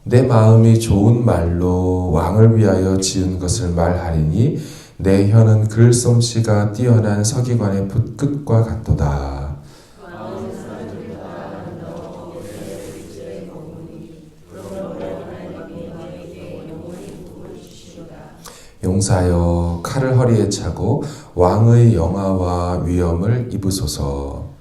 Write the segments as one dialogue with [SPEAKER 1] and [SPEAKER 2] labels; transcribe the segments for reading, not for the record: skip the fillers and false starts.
[SPEAKER 1] 내 마음이 좋은 말로 왕을 위하여 지은 것을 말하리니 내 혀는 글솜씨가 뛰어난 서기관의 붓끝과 같도다. 용사여 칼을 허리에 차고 왕의 영화와 위엄을 입으소서.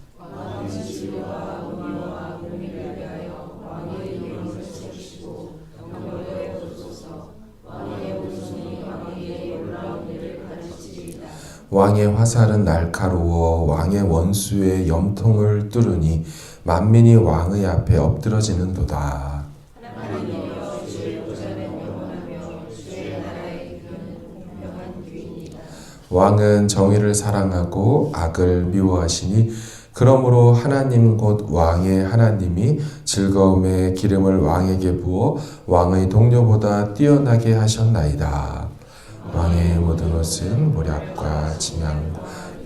[SPEAKER 1] 왕의 화살은 날카로워 왕의 원수의 염통을 뚫으니 만민이 왕의 앞에 엎드러지는도다. 왕은 정의를 사랑하고 악을 미워하시니 그러므로 하나님 곧 왕의 하나님이 즐거움의 기름을 왕에게 부어 왕의 동료보다 뛰어나게 하셨나이다. 왕의 모든 옷은 모략과 침향,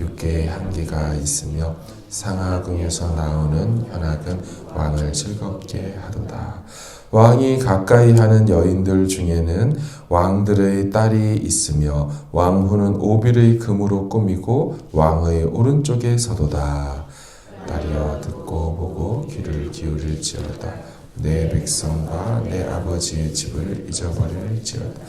[SPEAKER 1] 육계의 향기가 있으며 상하궁에서 나오는 현악은 왕을 즐겁게 하도다. 왕이 가까이 하는 여인들 중에는 왕들의 딸이 있으며 왕후는 오빌의 금으로 꾸미고 왕의 오른쪽에 서도다. 딸이여 듣고 보고 귀를 기울일지어다. 내 백성과 내 아버지의 집을 잊어버릴지어다.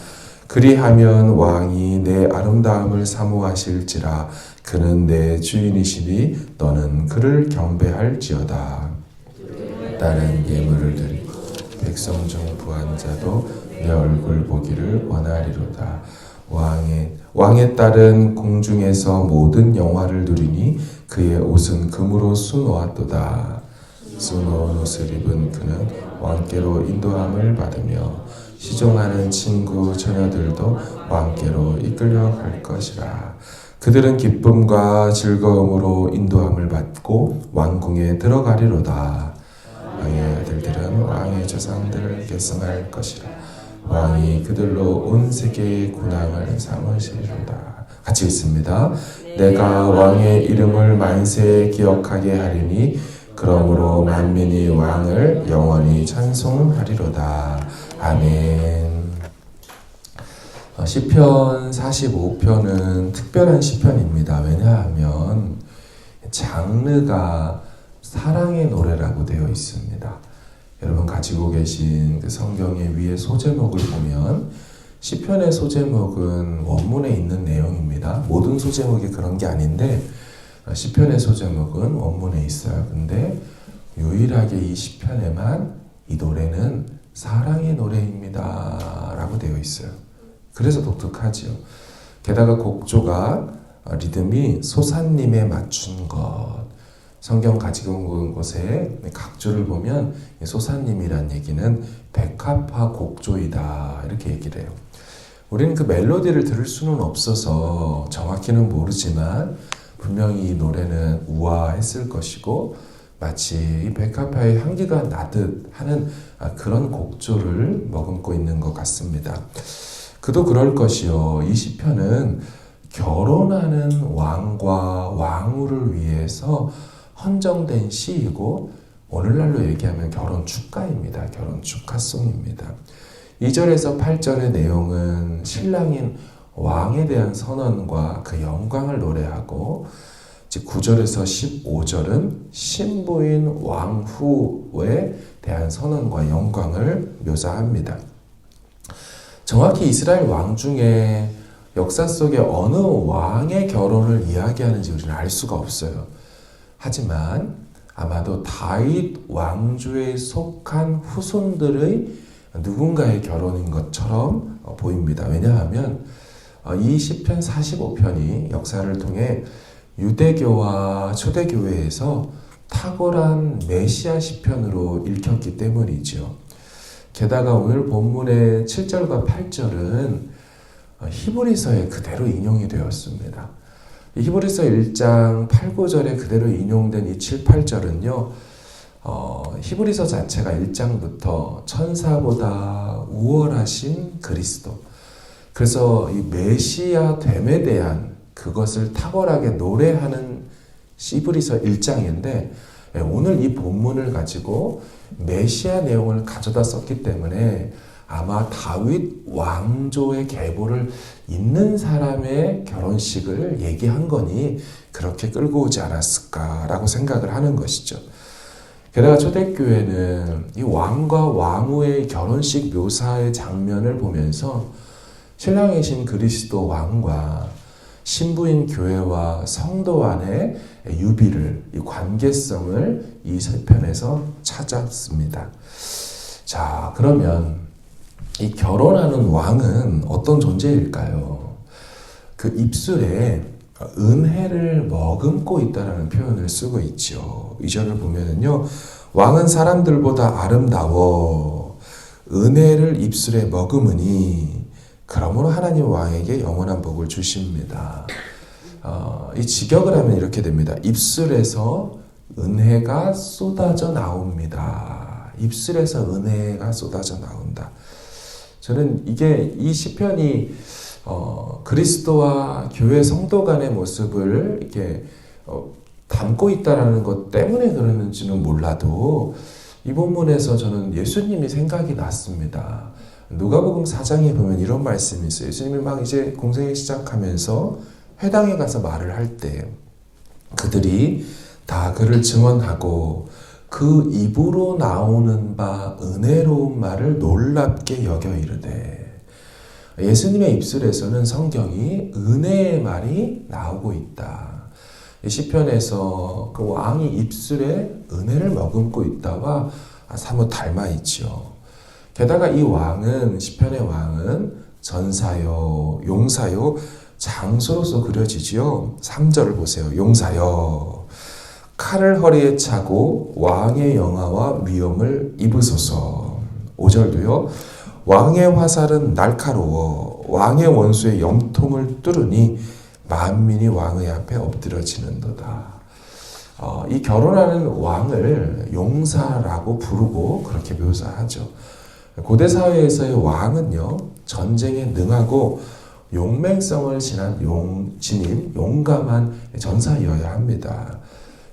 [SPEAKER 1] 그리하면 왕이 내 아름다움을 사모하실지라. 그는 내 주인이시니 너는 그를 경배할지어다. 딸은 예물을 드리고 백성 중 부한 자도 내 얼굴 보기를 원하리로다. 왕의 딸은 공중에서 모든 영화를 누리니 그의 옷은 금으로 수놓았도다. 수놓은 옷을 입은 그는 왕께로 인도함을 받으며 시종하는 친구 처녀들도 왕께로 이끌려갈 것이라. 그들은 기쁨과 즐거움으로 인도함을 받고 왕궁에 들어가리로다. 왕의 아들들은 왕의 조상들을 계승할 것이라. 왕이 그들로 온 세계의 군왕을 삼으시리로다. 같이 읽습니다. 내가 왕의 이름을 만세에 기억하게 하리니 그러므로 만민이 왕을 영원히 찬송하리로다. 아멘. 시편 45편은 특별한 시편입니다. 왜냐하면 장르가 사랑의 노래라고 되어 있습니다. 여러분 가지고 계신 그 성경의 위에 소제목을 보면 시편의 소제목은 원문에 있는 내용입니다. 모든 소제목이 그런 게 아닌데 시편의 소제목은 원문에 있어요. 근데 유일하게 이 시편에만 이 노래는 사랑의 노래입니다 라고 되어 있어요. 그래서 독특하지요. 게다가 곡조가 리듬이 소사님에 맞춘 것. 성경 가지고 온 곳에 각조를 보면 소사님이란 얘기는 백합화 곡조이다 이렇게 얘기를 해요. 우리는 그 멜로디를 들을 수는 없어서 정확히는 모르지만 분명히 이 노래는 우아했을 것이고 마치 이 백합화의 향기가 나듯 하는 그런 곡조를 머금고 있는 것 같습니다. 그도 그럴 것이요. 이 시편은 결혼하는 왕과 왕후를 위해서 헌정된 시이고 오늘날로 얘기하면 결혼 축가입니다. 결혼 축하송입니다. 2절에서 8절의 내용은 신랑인 왕에 대한 선언과 그 영광을 노래하고 9절에서 15절은 신부인 왕후에 대한 선언과 영광을 묘사합니다. 정확히 이스라엘 왕 중에 역사 속에 어느 왕의 결혼을 이야기하는지 우리는 알 수가 없어요. 하지만 아마도 다윗 왕조에 속한 후손들의 누군가의 결혼인 것처럼 보입니다. 왜냐하면 이 시편 45편이 역사를 통해 유대교와 초대교회에서 탁월한 메시아 시편으로 읽혔기 때문이죠. 게다가 오늘 본문의 7절과 8절은 히브리서에 그대로 인용이 되었습니다. 히브리서 1장 8, 9절에 그대로 인용된 이 7, 8절은요. 히브리서 자체가 1장부터 천사보다 우월하신 그리스도. 그래서 이 메시아 됨에 대한 그것을 탁월하게 노래하는 히브리서 1장인데 오늘 이 본문을 가지고 메시아 내용을 가져다 썼기 때문에 아마 다윗 왕조의 계보를 잇는 사람의 결혼식을 얘기한 거니 그렇게 끌고 오지 않았을까라고 생각을 하는 것이죠. 게다가 초대교회는 이 왕과 왕후의 결혼식 묘사의 장면을 보면서 신랑이신 그리스도 왕과 신부인 교회와 성도 안의 유비를, 이 관계성을 이 시편에서 찾았습니다. 자, 그러면 이 결혼하는 왕은 어떤 존재일까요? 그 입술에 은혜를 머금고 있다는 표현을 쓰고 있죠. 2절을 보면은요, 왕은 사람들보다 아름다워 은혜를 입술에 머금으니 그러므로 하나님 왕에게 영원한 복을 주십니다. 이 직역을 하면 이렇게 됩니다. 입술에서 은혜가 쏟아져 나옵니다. 입술에서 은혜가 쏟아져 나온다. 저는 이 시편이 그리스도와 교회 성도 간의 모습을 이렇게 담고 있다라는 것 때문에 그러는지는 몰라도 이 본문에서 저는 예수님이 생각이 났습니다. 누가복음 4장에 보면 이런 말씀이 있어요. 예수님이 막 이제 공생을 시작하면서 회당에 가서 말을 할 때 그들이 다 그를 증언하고 그 입으로 나오는 바 은혜로운 말을 놀랍게 여겨 이르되, 예수님의 입술에서는 성경이 은혜의 말이 나오고 있다. 이 시편에서 그 왕이 입술에 은혜를 머금고 있다와 사뭇 닮아 있죠. 게다가 이 왕은, 시편의 왕은 전사요, 용사요, 장소로서 그려지지요. 3절을 보세요. 용사요, 칼을 허리에 차고 왕의 영화와 위엄을 입으소서. 5절도요. 왕의 화살은 날카로워 왕의 원수의 염통을 뚫으니 만민이 왕의 앞에 엎드려지는도다. 이 결혼하는 왕을 용사라고 부르고 그렇게 묘사하죠. 고대 사회에서의 왕은요, 전쟁에 능하고 용맹성을 지닌 용감한 전사여야 합니다.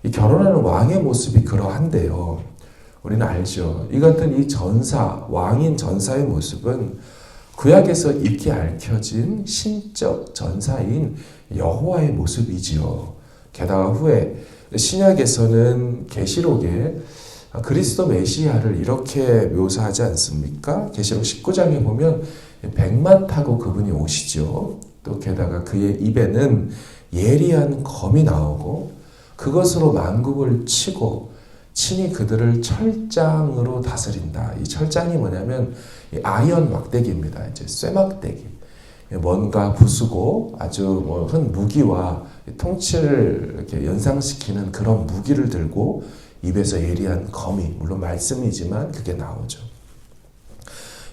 [SPEAKER 1] 이 결혼하는 왕의 모습이 그러한데요. 우리는 알죠. 이 같은 이 전사, 왕인 전사의 모습은 구약에서 익히 밝혀진 신적 전사인 여호와의 모습이지요. 게다가 후에 신약에서는 계시록에 그리스도 메시아를 이렇게 묘사하지 않습니까? 계시록 19장에 보면 백마 타고 그분이 오시죠. 또 게다가 그의 입에는 예리한 검이 나오고 그것으로 만국을 치고 친히 그들을 철장으로 다스린다. 이 철장이 뭐냐면 이 아이언 막대기입니다. 이제 쇠막대기. 뭔가 부수고 아주 큰 무기와 통치를 이렇게 연상시키는 그런 무기를 들고 입에서 예리한 검이, 물론 말씀이지만 그게 나오죠.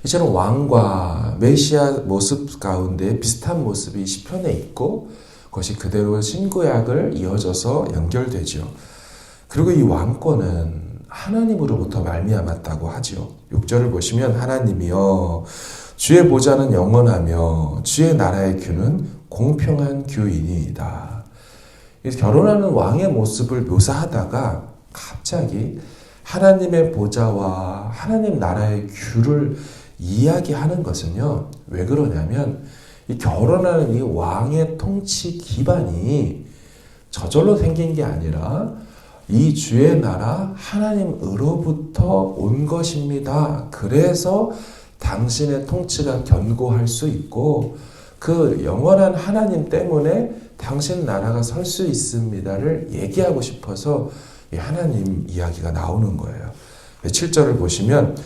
[SPEAKER 1] 이처럼 왕과 메시아 모습 가운데 비슷한 모습이 시편에 있고 그것이 그대로 신구약을 이어져서 연결되죠. 그리고 이 왕권은 하나님으로부터 말미암았다고 하죠. 6절을 보시면 하나님이여 주의 보좌는 영원하며 주의 나라의 규는 공평한 규이니이다. 결혼하는 왕의 모습을 묘사하다가 갑자기 하나님의 보좌와 하나님 나라의 규를 이야기하는 것은요, 왜 그러냐면 이 결혼하는 이 왕의 통치 기반이 저절로 생긴 게 아니라 이 주의 나라 하나님으로부터 온 것입니다. 그래서 당신의 통치가 견고할 수 있고 그 영원한 하나님 때문에 당신 나라가 설 수 있습니다를 얘기하고 싶어서 이 하나님 이야기가 나오는 거예요. 7절을 보시면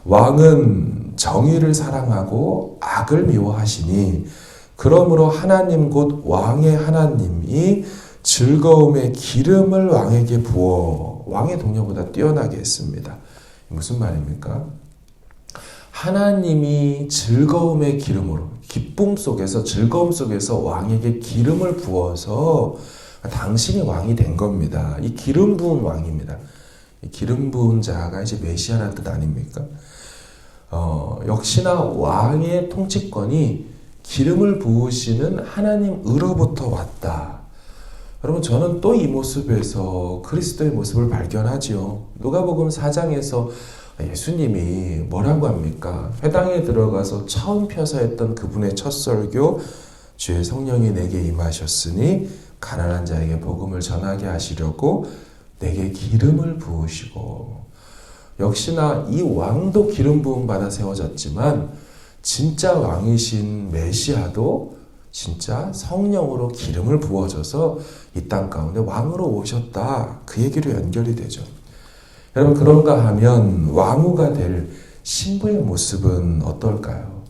[SPEAKER 1] 왕은 정의를 사랑하고 악을 미워하시니 그러므로 하나님 곧 왕의 하나님이 즐거움의 기름을 왕에게 부어 왕의 동료보다 뛰어나게 했습니다. 무슨 말입니까? 하나님이 즐거움의 기름으로, 기쁨 속에서, 즐거움 속에서 왕에게 기름을 부어서 당신이 왕이 된 겁니다. 이 기름 부은 왕입니다. 이 기름 부은 자가 이제 메시아라는 뜻 아닙니까? 역시나 왕의 통치권이 기름을 부으시는 하나님으로부터 왔다. 여러분, 저는 또 이 모습에서 그리스도의 모습을 발견하지요. 누가복음 4장에서 예수님이 뭐라고 합니까? 회당에 들어가서 처음 펴서 했던 그분의 첫 설교, 주의 성령이 내게 임하셨으니 가난한 자에게 복음을 전하게 하시려고 내게 기름을 부으시고, 역시나 이 왕도 기름 부음 받아 세워졌지만 진짜 왕이신 메시아도 진짜 성령으로 기름을 부어줘서 이 땅 가운데 왕으로 오셨다. 그 얘기로 연결이 되죠. 여러분, 그런가 하면 왕후가 될 신부의 모습은 어떨까요?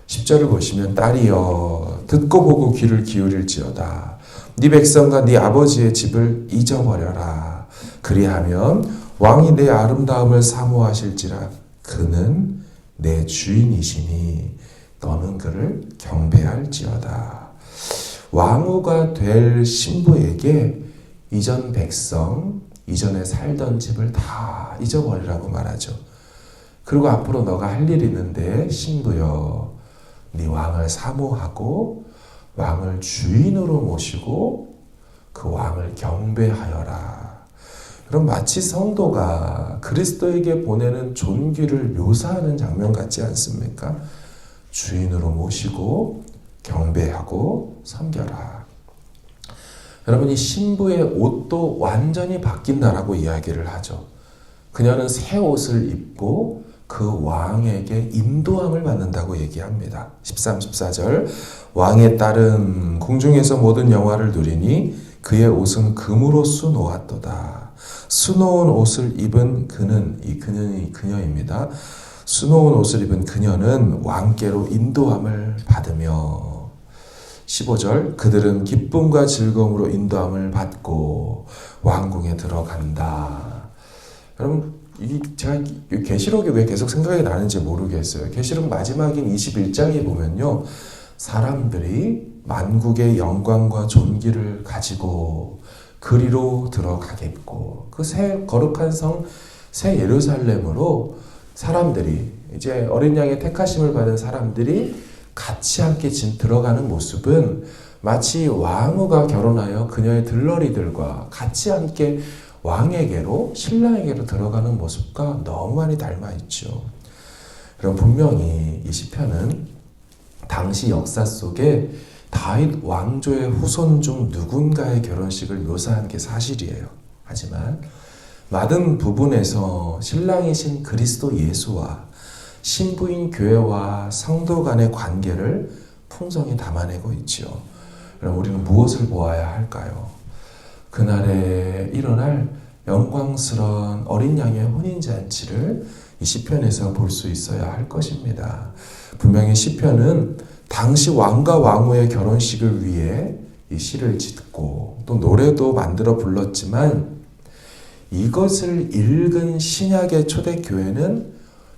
[SPEAKER 1] 10절을 보시면 딸이여 듣고 보고 귀를 기울일지어다. 네 백성과 네 아버지의 집을 잊어버려라. 그리하면 왕이 내 아름다움을 사모하실지라. 그는 내 주인이시니 너는 그를 경배할지어다. 왕후가 될 신부에게 이전 백성, 이전에 살던 집을 다 잊어버리라고 말하죠. 그리고 앞으로 너가 할 일이 있는데 신부여, 네 왕을 사모하고 왕을 주인으로 모시고 그 왕을 경배하여라. 그럼 마치 성도가 그리스도에게 보내는 존귀를 묘사하는 장면 같지 않습니까? 주인으로 모시고 경배하고 섬겨라. 여러분, 이 신부의 옷도 완전히 바뀐다라고 이야기를 하죠. 그녀는 새 옷을 입고 그 왕에게 인도함을 받는다고 얘기합니다. 13, 14절 왕의 딸은 궁중에서 모든 영화를 누리니 그의 옷은 금으로 수놓았도다. 수놓은 옷을 입은 그는, 이 그녀는 그녀입니다. 수놓은 옷을 입은 그녀는 왕께로 인도함을 받으며 15절 그들은 기쁨과 즐거움으로 인도함을 받고 왕궁에 들어간다. 여러분, 제가 계시록이 왜 계속 생각이 나는지 모르겠어요. 계시록 마지막인 21장에 보면요, 사람들이 만국의 영광과 존귀를 가지고 그리로 들어가겠고, 그 새 거룩한 성 새 예루살렘으로 사람들이, 이제 어린 양의 택하심을 받은 사람들이 같이 함께 들어가는 모습은 마치 왕후가 결혼하여 그녀의 들러리들과 같이 함께 왕에게로, 신랑에게로 들어가는 모습과 너무 많이 닮아 있죠. 그럼 분명히 이 시편은 당시 역사 속에 다윗 왕조의 후손 중 누군가의 결혼식을 묘사한 게 사실이에요. 하지만 많은 부분에서 신랑이신 그리스도 예수와 신부인 교회와 성도 간의 관계를 풍성히 담아내고 있지요. 그럼 우리는 무엇을 보아야 할까요? 그날에 일어날 영광스러운 어린 양의 혼인잔치를 이 시편에서 볼 수 있어야 할 것입니다. 분명히 시편은 당시 왕과 왕후의 결혼식을 위해 이 시를 짓고 또 노래도 만들어 불렀지만, 이것을 읽은 신약의 초대교회는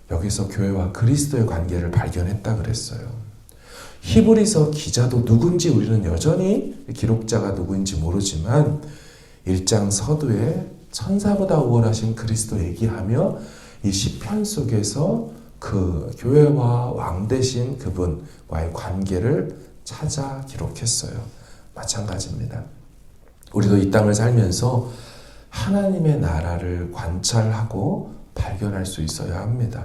[SPEAKER 1] 여기서 교회와 그리스도의 관계를 발견했다 그랬어요. 히브리서 기자도 누군지 우리는 여전히 기록자가 누구인지 모르지만 1장 서두에 천사보다 우월하신 그리스도 얘기하며 이 시편 속에서 그 교회와 왕 되신 그분과의 관계를 찾아 기록했어요. 마찬가지입니다. 우리도 이 땅을 살면서 하나님의 나라를 관찰하고 발견할 수 있어야 합니다.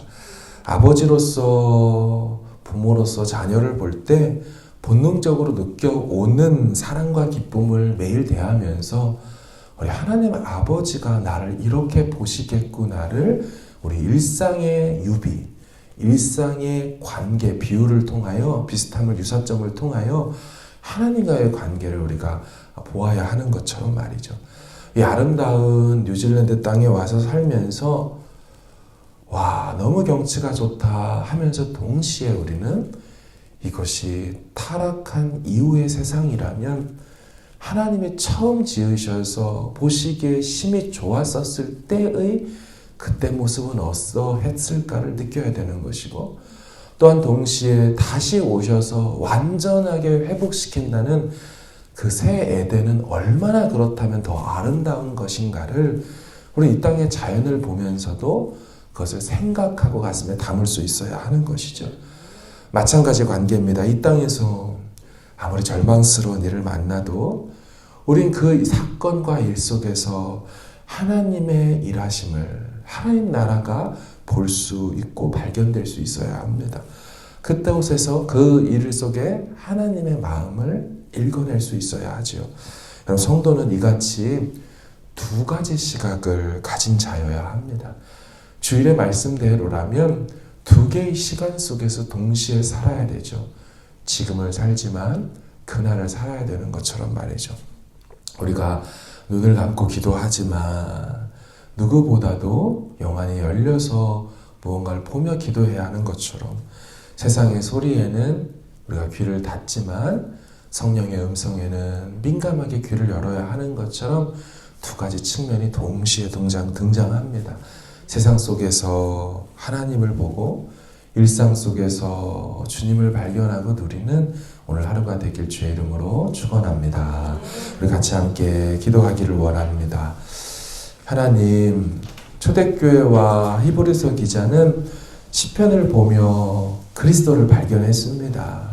[SPEAKER 1] 아버지로서, 부모로서 자녀를 볼 때 본능적으로 느껴오는 사랑과 기쁨을 매일 대하면서 우리 하나님 아버지가 나를 이렇게 보시겠구나를 우리 일상의 유비, 일상의 관계, 비유를 통하여, 비슷함을, 유사점을 통하여 하나님과의 관계를 우리가 보아야 하는 것처럼 말이죠. 이 아름다운 뉴질랜드 땅에 와서 살면서 와, 너무 경치가 좋다 하면서 동시에 우리는 이것이 타락한 이후의 세상이라면 하나님이 처음 지으셔서 보시기에 심히 좋았었을 때의 그때 모습은 어떠했을까를 느껴야 되는 것이고, 또한 동시에 다시 오셔서 완전하게 회복시킨다는 그 새 에덴은 얼마나 그렇다면 더 아름다운 것인가를 우리 이 땅의 자연을 보면서도 그것을 생각하고 가슴에 담을 수 있어야 하는 것이죠. 마찬가지 관계입니다. 이 땅에서 아무리 절망스러운 일을 만나도 우린 그 사건과 일 속에서 하나님의 일하심을, 하나님 나라가 볼 수 있고 발견될 수 있어야 합니다. 그곳에서 그 일 속에 하나님의 마음을 읽어낼 수 있어야 하지요. 여러분, 성도는 이같이 두 가지 시각을 가진 자여야 합니다. 주일의 말씀대로라면 두 개의 시간 속에서 동시에 살아야 되죠. 지금을 살지만 그날을 살아야 되는 것처럼 말이죠. 우리가 눈을 감고 기도하지만 누구보다도 영안이 열려서 무언가를 보며 기도해야 하는 것처럼 세상의 소리에는 우리가 귀를 닫지만 성령의 음성에는 민감하게 귀를 열어야 하는 것처럼 두 가지 측면이 동시에 등장합니다. 세상 속에서 하나님을 보고 일상 속에서 주님을 발견하고 누리는 오늘 하루가 되길 주의 이름으로 축원합니다. 우리 같이 함께 기도하기를 원합니다. 하나님, 초대교회와 히브리서 기자는 시편을 보며 그리스도를 발견했습니다.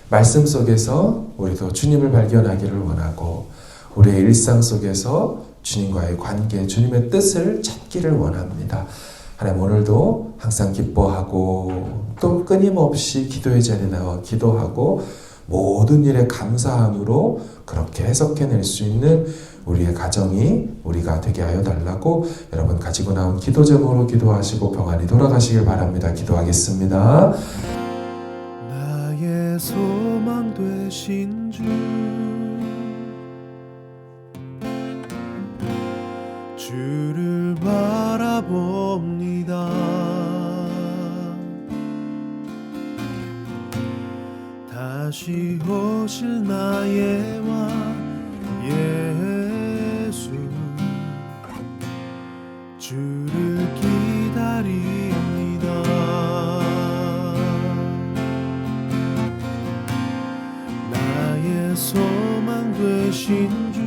[SPEAKER 1] 말씀 속에서 우리도 주님을 발견하기를 원하고 우리의 일상 속에서 주님과의 관계, 주님의 뜻을 찾기를 원합니다. 하나님, 오늘도 항상 기뻐하고 또 끊임없이 기도의 자리에 나와 기도하고 모든 일에 감사함으로 그렇게 해석해낼 수 있는 우리의 가정이 우리가 되게 하여 달라고 여러분 가지고 나온 기도 제목으로 기도하시고 평안히 돌아가시길 바랍니다. 기도하겠습니다.
[SPEAKER 2] 나의 소망 되신 주, 주를 바라봅니다. 다시 오실 나의 왕 예수, 주를 기다립니다. 나의 소망 되신 주,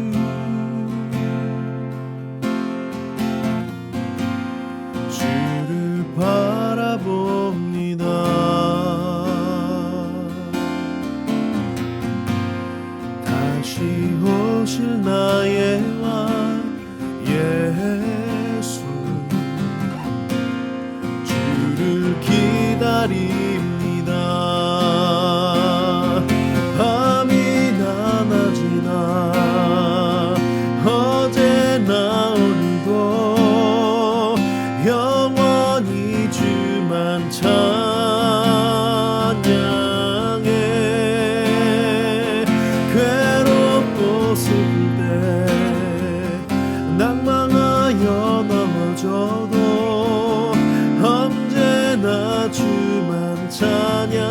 [SPEAKER 2] 주를 바라봅니다. 다시 오실 나의 왕 예수, 주를 기다립니다. 밤이나 낮이나 어제나 오늘도 영원히 주만 찬양해. 괴롭고 슬플 때 낭망하여 넘어져도 언제나 주만 찬양하겠네.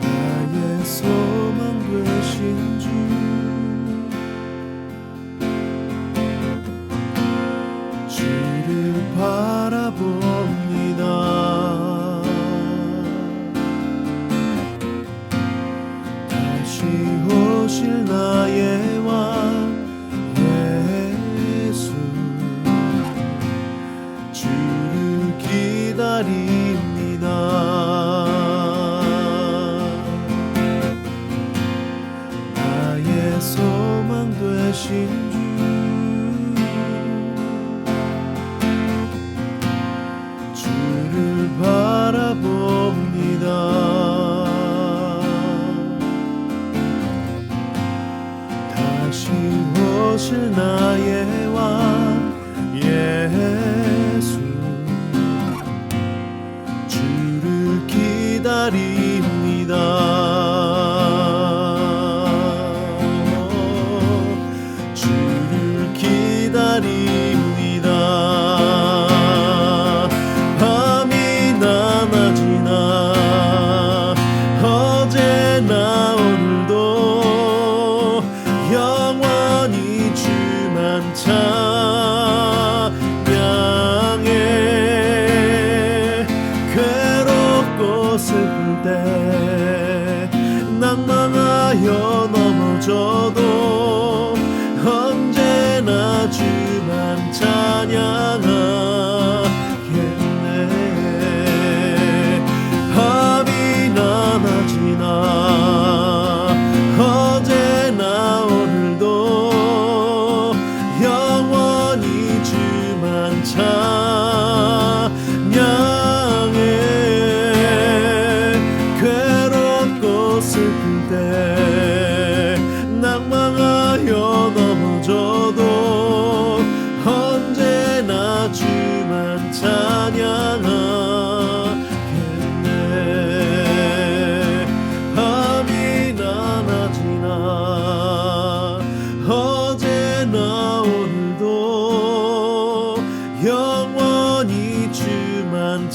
[SPEAKER 2] 나의 소망 되신 주, 주를 바라봅니다. 다시 오실 나의 왕 예수, 주를 기다립니다. 나의 소망 되신 주, 주를 바라봅니다. 다시 오실 나의 왕 예수, 주를 기다립니다. 주를 기다립니다. 밤이나 낮이나 어제나 오늘도 영원히 주만 찬양해. 괴롭고 슬플 때 낭망하여 넘어져도 언제나 주만 찬양하겠네.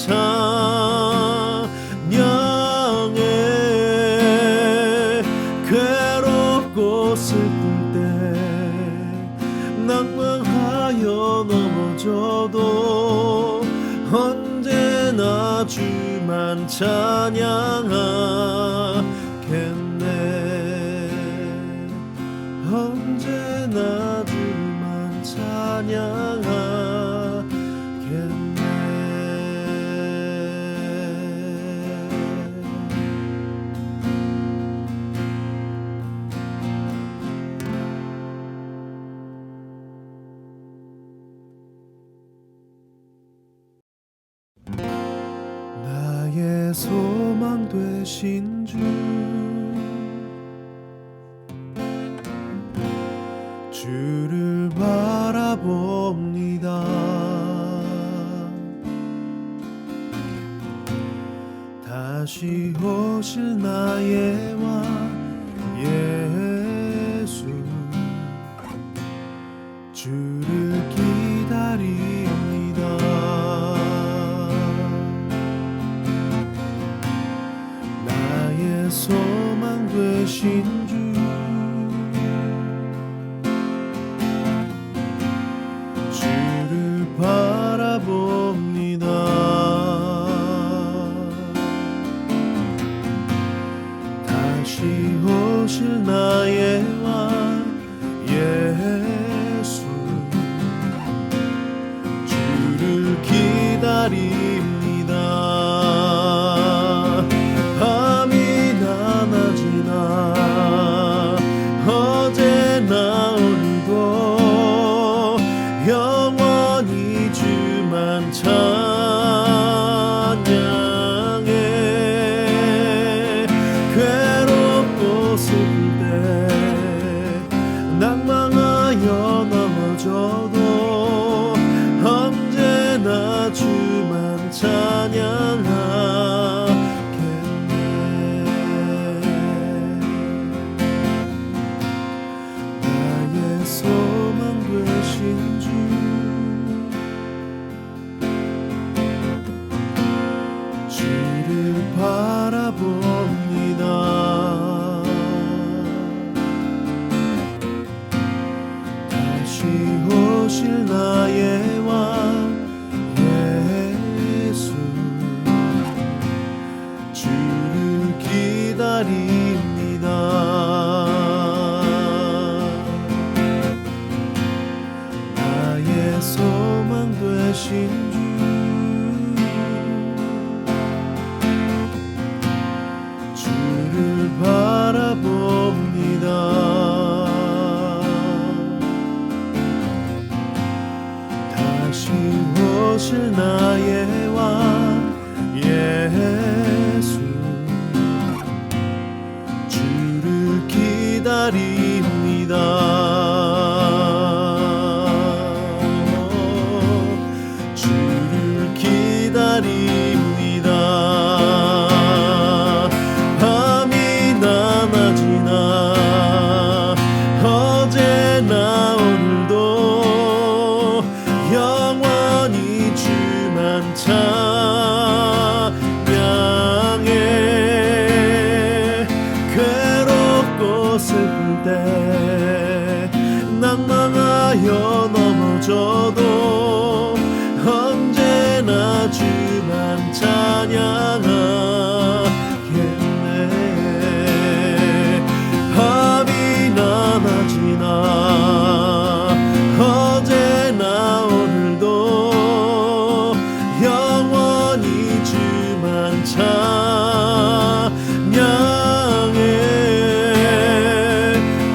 [SPEAKER 2] 찬양해 괴롭고 슬플 때 낭망하여 넘어져도 언제나 주만 찬양하겠네 언제나 주만 찬양하겠네 나의 소망 되신 주 주를 바라봅니다 다시 오실 나의 왕 예수 주를 기다립니다 나의 소망 되신 주 주를 바라봅니다 다시 오실 나의 왕 예수 주를 기다립니다 밤이나 낮이나 어제나 오늘도 영원히 주만 찬양해 괴롭고 슬플 때 낭망하여 넘어져도 언제나 주만 찬양하겠네 나의 소망 되신 주 주를 바라봅니다 다시 오실 나의 왕 예수 주를 기다립니다 나의 소망 되신 주 주를 바라봅니다 다시 오실 나의 왕 예수 주를 기다립니다 주를 기다립니다 밤이나 낮이나 어제나 오늘도 영원히 주만 찬양해 괴롭고 슬플 때 낭망하여 넘어져도 언제나 주만 찬양하겠네 밤이나 낮이나 어제나 오늘도 영원히 주만 찬양해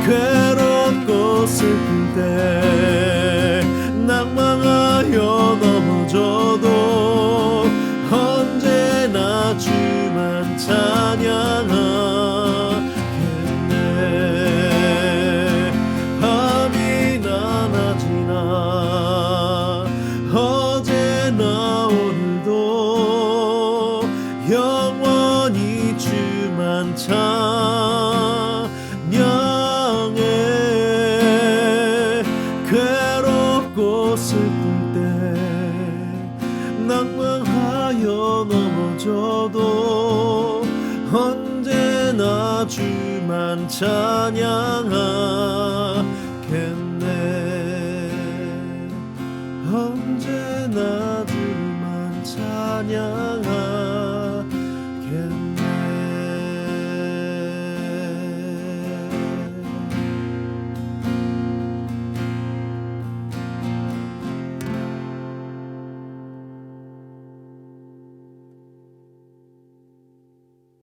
[SPEAKER 2] 괴롭고 슬플 때 낭망하여 넘어져도 언제나 주만 찬양하겠네 밤이나 낮이나 어제나 오늘도 영원히 주만 찬양해 괴롭고 슬플 때 낭망하여 주만 찬양하겠네. 언제나 주만 찬양하겠네.